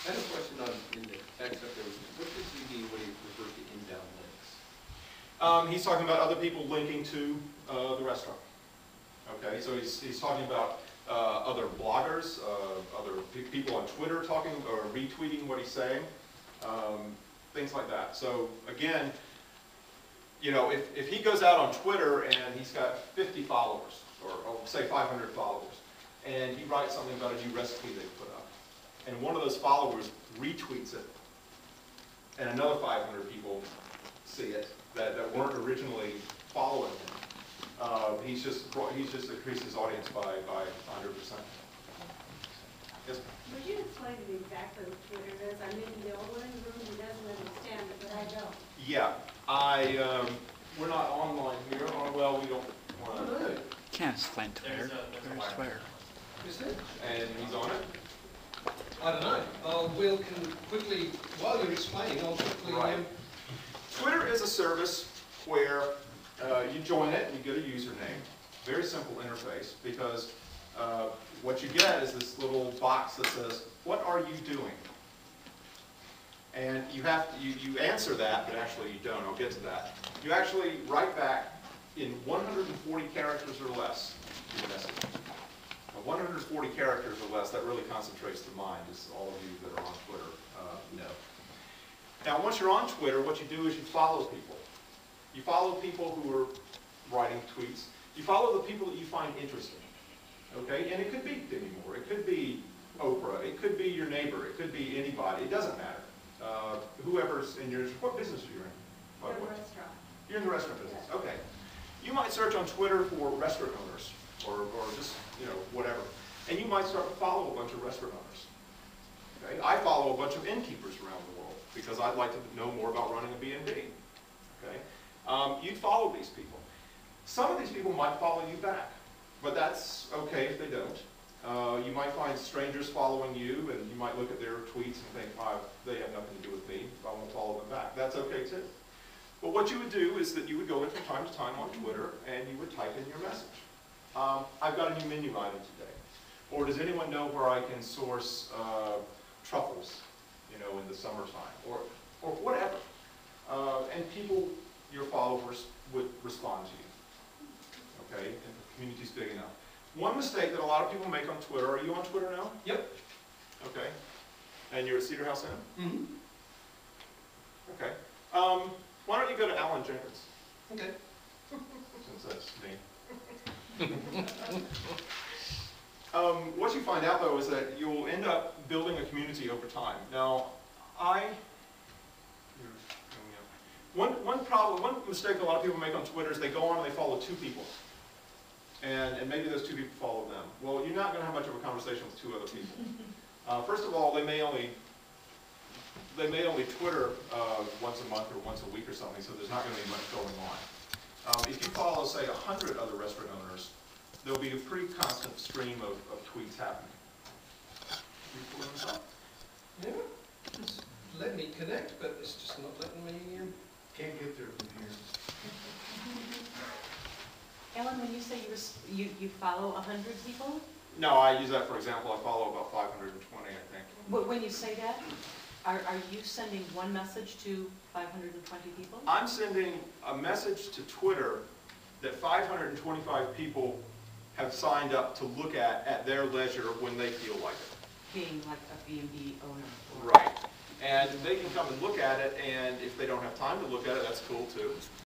I had a question in the text up there. What does he mean when he refers to inbound links? He's talking about other people linking to the restaurant. Okay, so he's talking about other bloggers, other people on Twitter talking or retweeting what he's saying, things like that. So again, you know, if he goes out on Twitter and he's got 50 followers, or say 500 followers, and he writes something about a new recipe they put up, and one of those followers retweets it, and another 500 people see it that weren't originally following him, he's just increased his audience by 100%. Yes? Would you explain to me exactly what Twitter is? I'm in the old one in the room who doesn't understand it, but I don't. Yeah, we're not online here. Well, we don't want to. Can't explain Twitter. Twitter's Twitter. Is it? And he's on it? I don't know. We'll can quickly, while you're explaining, I'll quickly... Right. Twitter is a service where you join it and you get a username. Very simple interface, because what you get is this little box that says, "What are you doing?" And you have to, you answer that, but actually you don't. I'll get to that. You actually write back in 140 characters or less your message. 140 characters or less, that really concentrates the mind, as all of you that are on Twitter know. Now, once you're on Twitter, what you do is you follow people. You follow people who are writing tweets. You follow the people that you find interesting. Okay? And it could be Demi Moore. It could be Oprah. It could be your neighbor. It could be anybody. It doesn't matter. Whoever's in your... What business are you in? By the way? Restaurant. You're in the restaurant business. Yeah. Okay. You might search on Twitter for restaurant owners, or just, you know, whatever. And you might start to follow a bunch of restaurant owners. Okay? I follow a bunch of innkeepers around the world because I'd like to know more about running a B&B. Okay? You'd follow these people. Some of these people might follow you back, but that's okay if they don't. You might find strangers following you, and you might look at their tweets and think, oh, they have nothing to do with me, I won't follow them back. That's okay too. But what you would do is that you would go in from time to time on Twitter, and you would type in your message. I've got a new menu item today. Or does anyone know where I can source truffles, you know, in the summertime, or whatever. And people, your followers, would respond to you. Okay, and the community's big enough. One mistake that a lot of people make on Twitter, are you on Twitter now? Yep. Okay. And you're at Cedar House Inn? Mm-hmm. Okay. Why don't you go to Alan Jenkins? Okay. Since that's me. What you find out, though, is that you'll end up building a community over time. Now, one mistake a lot of people make on Twitter is they go on and they follow two people. And maybe those two people follow them. Well, you're not going to have much of a conversation with two other people. First of all, they may only Twitter once a month or once a week or something, so there's not going to be much going on. If you follow, say, 100 other restaurant owners, there'll be a pretty constant stream of tweets happening. You pulling this up? Yeah. It's letting me connect, but it's just not letting me... Can't get there from here. Ellen, when you say you follow 100 people? No, I use that for example. I follow about 520, I think. When you say that, are you sending one message to 520 people? I'm sending a message to Twitter that 525 people have signed up to look at their leisure when they feel like it. Being like a B&B owner. Right. And they can come and look at it, and if they don't have time to look at it, that's cool too.